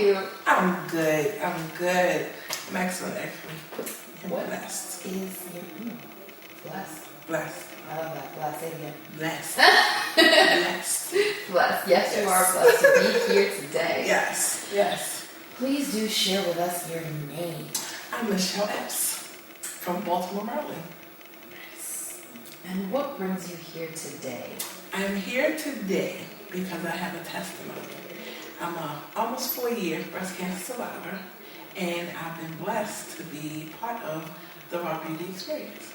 you? I'm good. I'm excellent, actually. What Blessed. is your blessed? Blessed. I love that. Blessed. Say it again. Blessed. Blessed. Blessed. Yes, you are blessed to be here today. Yes. Please do share with us your name. I'm Michelle Epps from Baltimore, Maryland. And what brings you here today? I'm here today because I have a testimony. I'm a almost 4-year breast cancer survivor, and I've been blessed to be part of the Raw Beauty experience.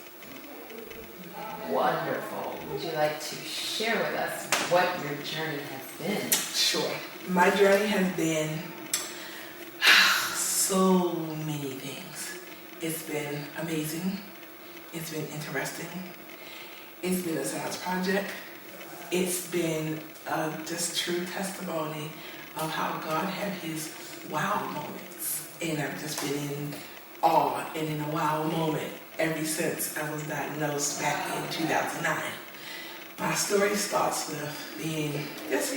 Wonderful. Would you like to share with us what your journey has been? Sure. My journey has been so many things. It's been amazing. It's been interesting. It's been a science project. It's been just true testimony of how God had his wow moments. And I've just been in awe and in a wow moment ever since I was diagnosed back in 2009. My story starts with being just,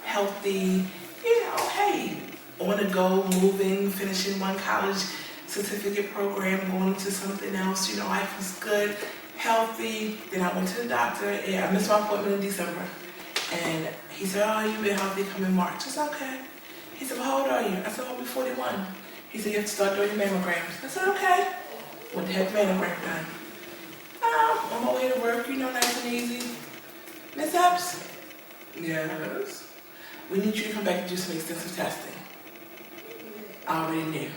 healthy, hey, on the go, moving, finishing one college certificate program, going into something else, life was good, healthy. Then I went to the doctor and I missed my appointment in December. And he said, oh, you've been healthy, come in March. I said, okay. He said, well, how old are you? I said, I'll be 41. He said, you have to start doing your mammograms. I said, okay. Went to have the mammogram done. On my way to work, nice and easy. Miss Epps? Yes. We need you to come back and do some extensive testing. I already knew.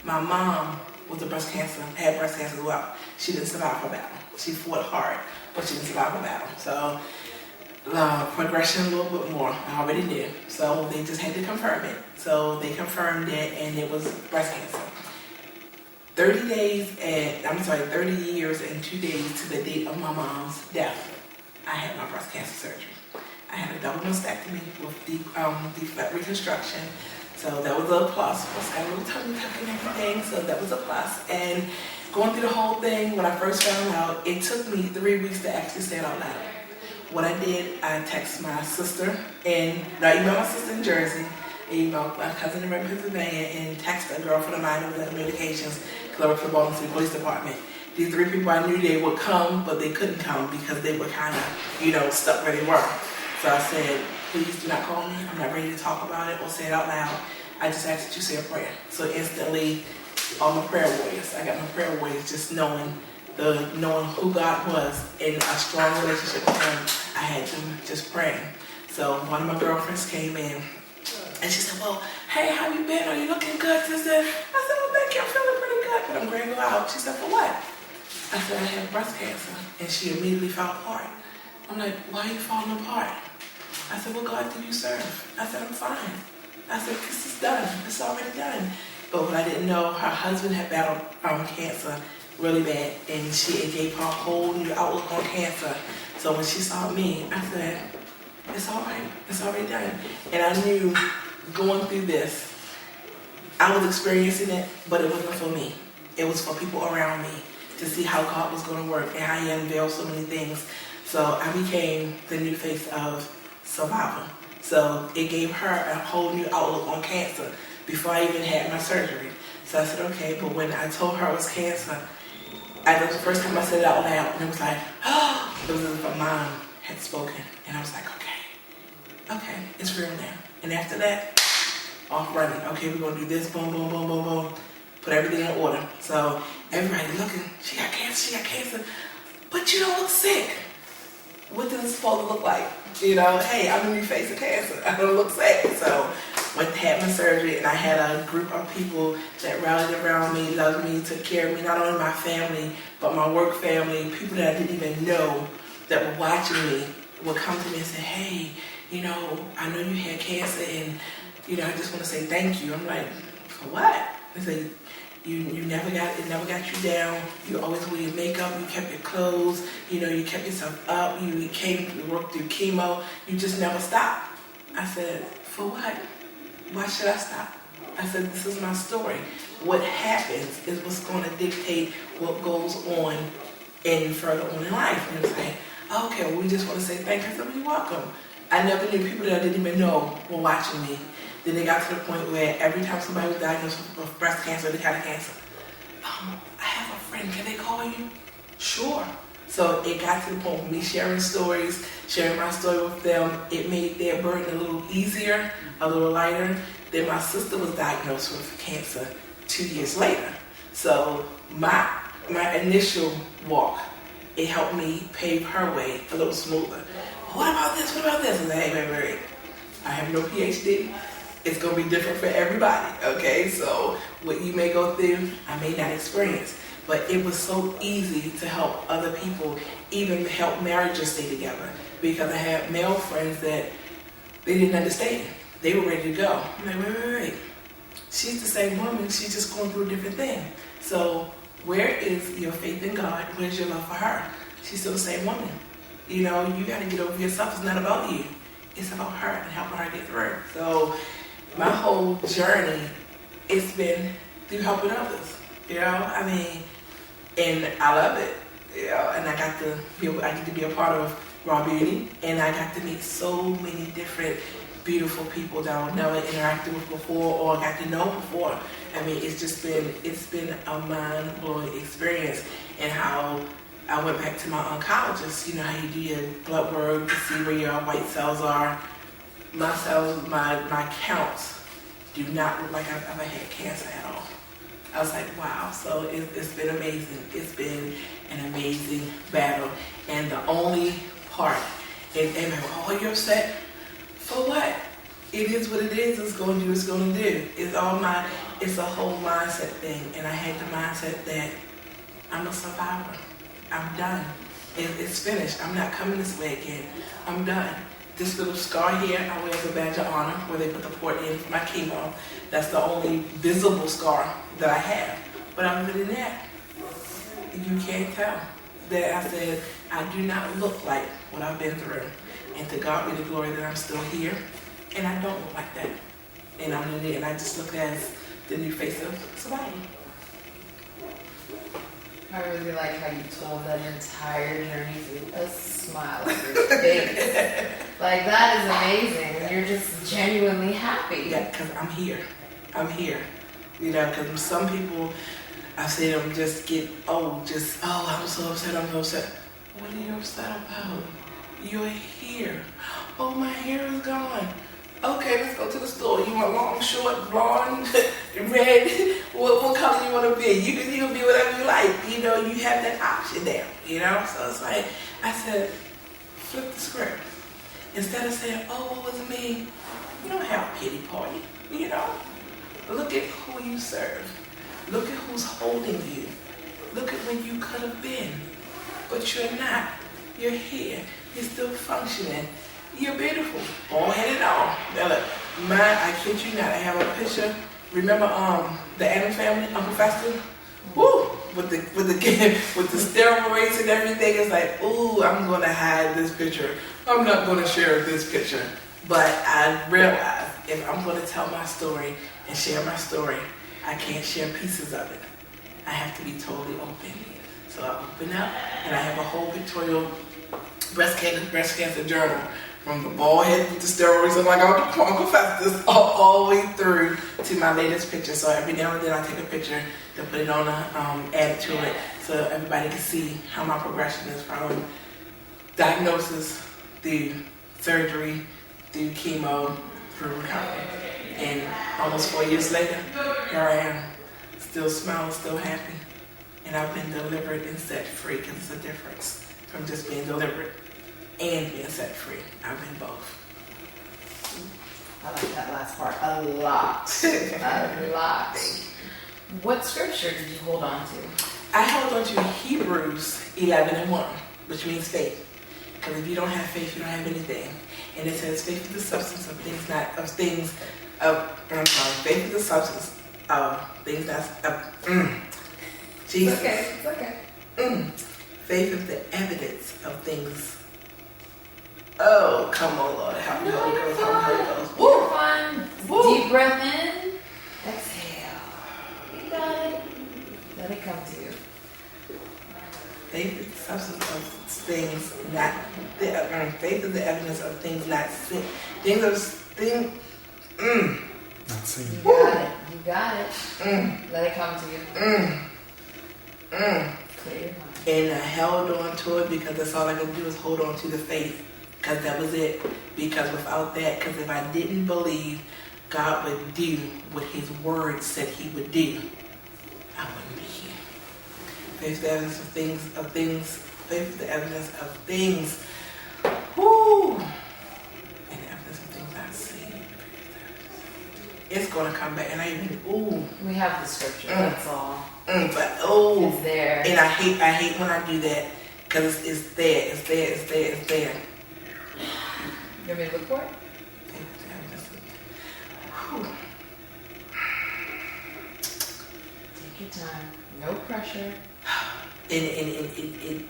My mom was had breast cancer as well. She didn't survive her battle. She fought hard, but she didn't survive her battle. So, progression a little bit more. I already knew. So they just had to confirm it. So they confirmed it, and it was breast cancer. 30 years and 2 days to the date of my mom's death, I had my breast cancer surgery. I had a double mastectomy with deep reconstruction. So that was a plus. I got a little tummy tuck and everything, so that was a plus. And going through the whole thing, when I first found out, it took me 3 weeks to actually say it out loud. What I did, I texted my sister, and I emailed my sister in Jersey, I emailed my cousin in Pennsylvania, and texted a girlfriend of mine who was at communications, because I worked for the Baltimore City Police Department. These 3 people, I knew they would come, but they couldn't come because they were kind of, stuck where they were. So I said, please do not call me. I'm not ready to talk about it or say it out loud. I just asked that you say a prayer. So instantly, all my prayer warriors, I got my prayer warriors just knowing who God was in a strong relationship with him. I had them just praying. So one of my girlfriends came in and she said, well, hey, how you been? Are you looking good, sister? I said, well, thank you. I'm feeling pretty good, but I'm ready to go out. She said, for what? I said, I have breast cancer. And she immediately fell apart. I'm like, why are you falling apart? I said, what God do you serve? I said, I'm fine. I said, this is done. It's already done. But what I didn't know, her husband had battled cancer really bad, and it gave her a whole new outlook on cancer. So when she saw me, I said, it's all right. It's already done. And I knew going through this, I was experiencing it, but it wasn't for me. It was for people around me to see how God was going to work and how he unveiled so many things. So I became the new face of survivor. So it gave her a whole new outlook on cancer before I even had my surgery. So I said, okay, but when I told her it was cancer, that was the first time I said it out loud, and it was like, oh, it was as if a mom had spoken. And I was like, okay, it's real now. And after that, off running. Okay, we're going to do this, boom, boom, boom, boom, boom. Put everything in order. So everybody looking, she got cancer. But you don't look sick. What does it supposed to look like? Hey, I'm a new face of cancer. I don't look sick. So went to have my surgery, and I had a group of people that rallied around me, loved me, took care of me, not only my family, but my work family, people that I didn't even know that were watching me would come to me and say, hey, I know you had cancer, and, I just want to say thank you. I'm like, for what? They say, it never got you down. You always wore your makeup, you kept your clothes, you kept yourself up, you worked through chemo, you just never stopped. I said, for what? Why should I stop? I said, this is my story. What happens is what's going to dictate what goes on and further on in life. And it's like, okay, well, we just want to say thank you. I said, well, you're welcome. I never knew people that I didn't even know were watching me. Then it got to the point where every time somebody was diagnosed with breast cancer, they had a cancer. I have a friend, can they call you? Sure. So it got to the point of me sharing stories, sharing my story with them. It made their burden a little easier, a little lighter. Then my sister was diagnosed with cancer 2 years later. So my initial walk, it helped me pave her way a little smoother. What about this? What about this? And I say, hey, wait. I have no PhD. It's going to be different for everybody, okay? So what you may go through, I may not experience. But it was so easy to help other people, even help marriages stay together. Because I had male friends that they didn't understand. They were ready to go. I'm like, wait. She's the same woman. She's just going through a different thing. So where is your faith in God? Where's your love for her? She's still the same woman. You know, you got to get over yourself. It's not about you. It's about her and helping her get through. So my whole journey, it's been through helping others. You know, I mean, and I love it. You know, and I get to be a part of Raw Beauty, and I got to meet so many different beautiful people that I never interacted with before or got to know before. I mean, it's been a mind-blowing experience. And how I went back to my oncologist, you know how you do your blood work to see where your white cells are. My cells, my counts do not look like I've ever had cancer at all. I was like, wow. So it's been amazing. It's been an amazing battle. And the only part, and like, oh, you're upset? For what? It is what it is. It's going to do what it's going to do. It's a whole mindset thing. And I had the mindset that I'm a survivor. I'm done. It's finished. I'm not coming this way again. I'm done. This little scar here, I wear as a badge of honor where they put the port in for my chemo. That's the only visible scar that I have. But other than that, you can't tell. That I said, I do not look like what I've been through. And to God be the glory that I'm still here. And I don't look like that. And I'm in there, and I just look as the new face of survival. I really like how you told that entire journey with a smile on your face. Like, that is amazing. You're just genuinely happy. Yeah, because I'm here. I'm here. You know, because some people, I see them just get, I'm so upset, I'm so upset. What are you upset about? You're here. Oh, my hair is gone. Okay, let's go to the store. You want long, short, blonde, red? What color you want to be? You can be whatever you like. You know, you have that option there. You know, so it's like, I said, flip the script. Instead of saying, oh, what was me? You don't have a pity party. You know, look at who you serve. Look at who's holding you. Look at where you could have been. But you're not. You're here. You're still functioning. You're beautiful. Bald headed and all. Now look, I kid you not, I have a picture. Remember the Adams family, Uncle Fester? Woo! With the steroids and everything. It's like, ooh, I'm gonna hide this picture. I'm not gonna share this picture. But I realized if I'm gonna tell my story and share my story, I can't share pieces of it. I have to be totally open. So I open up and I have a whole pictorial breast cancer journal. From the bald head with the steroids and like Uncle Festus all the way through to my latest picture. So every now and then I take a picture to put it on add to it so everybody can see how my progression is from diagnosis through surgery, through chemo, through recovery. And almost 4 years later, here I am, still smiling, still happy. And I've been delivered and set free because it's a difference from just being delivered and being set free. I've been both. I like that last part a lot. A lot. What scripture did you hold on to? I held on to Hebrews 11:1, which means faith. Because if you don't have faith, you don't have anything. And it says faith is the substance of things faith is the substance of things Jesus. It's okay. Faith is the evidence of things. Oh, come on, Lord. Help me, Holy Ghost. Help me, Holy Ghost. Woo! You're fine. Woo! Deep breath in. Exhale. You got it. Let it come to you. Faith is the substance of things not there. faith is the evidence of things not seen. Not seen. You got it. You got it. Let it come to you. Clear your mind. And I held on to it because that's all I could do is hold on to the faith. Because that was it. Because without that, because if I didn't believe God would do what his word said he would do, I wouldn't be here. Faith is the evidence of things. Faith is the evidence of things. Whoo! And the evidence of things not seen. It's going to come back. And I even, We have the scripture, that's all. But It's there. and I hate when I do that because it's there. You want me to look for it? Take your time. No pressure. And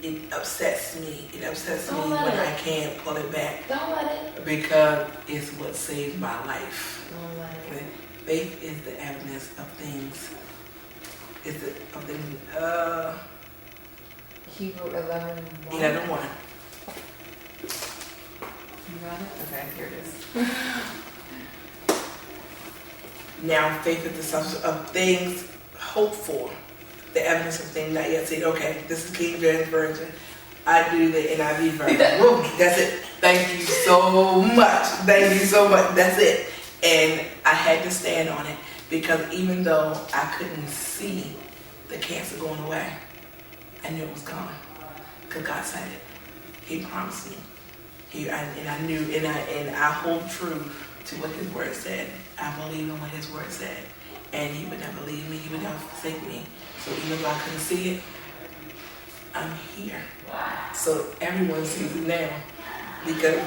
it upsets me. It upsets me Don't when let it. I can't pull it back Don't let it. because it's what saved my life. Don't let it. Faith is the evidence of things. Hebrew 11:1. 11:1. You got it? Okay, here it is. Now faith is the substance of things hoped for, the evidence of things not yet seen. Okay, this is King James Version. I do the NIV version. Woo, that's it. Thank you so much. Thank you so much. That's it. And I had to stand on it because even though I couldn't see the cancer going away, I knew it was gone. Because God said it. He promised me. I hold true to what his word said. I believe in what his word said. And he would never leave me. He would never forsake me. So even though I couldn't see it, I'm here. So everyone sees it now. Because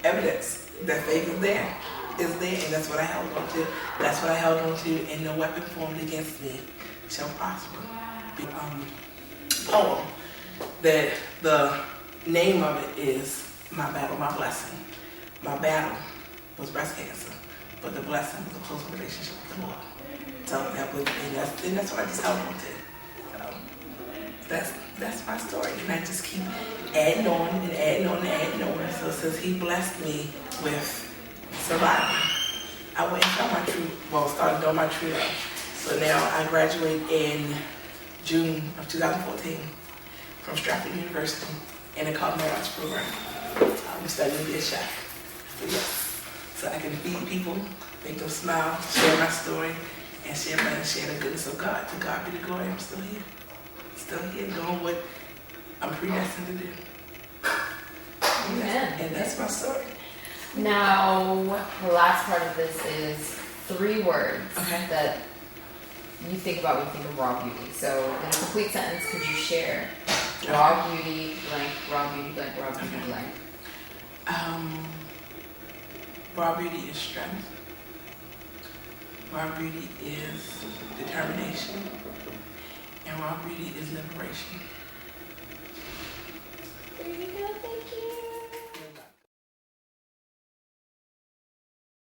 evidence that faith is there. Is there, and that's what I held on to. That's what I held on to, and no weapon formed against me shall prosper. Poem that the name of it is My Battle, My Blessing. My battle was breast cancer, but the blessing was a close relationship with the Lord. So that's what I just held on to. So that's my story, and I just keep adding on and adding on and adding on. So since he blessed me with surviving, I went and started on my true love. So now I graduate in June of 2014 from Stratford University in a culinary arts program. I'm studying to be a chef. So I can feed people, make them smile, share my story, and share the goodness of God. To God be the glory. I'm still here. Doing what I'm predestined to do. Amen. And that's my story. Now, the last part of this is 3 words that you think about when you think of raw beauty. So, in a complete sentence, could you share raw beauty, blank, raw beauty, blank, raw beauty, blank? Raw beauty is strength. Raw beauty is determination. And raw beauty is liberation. There you go.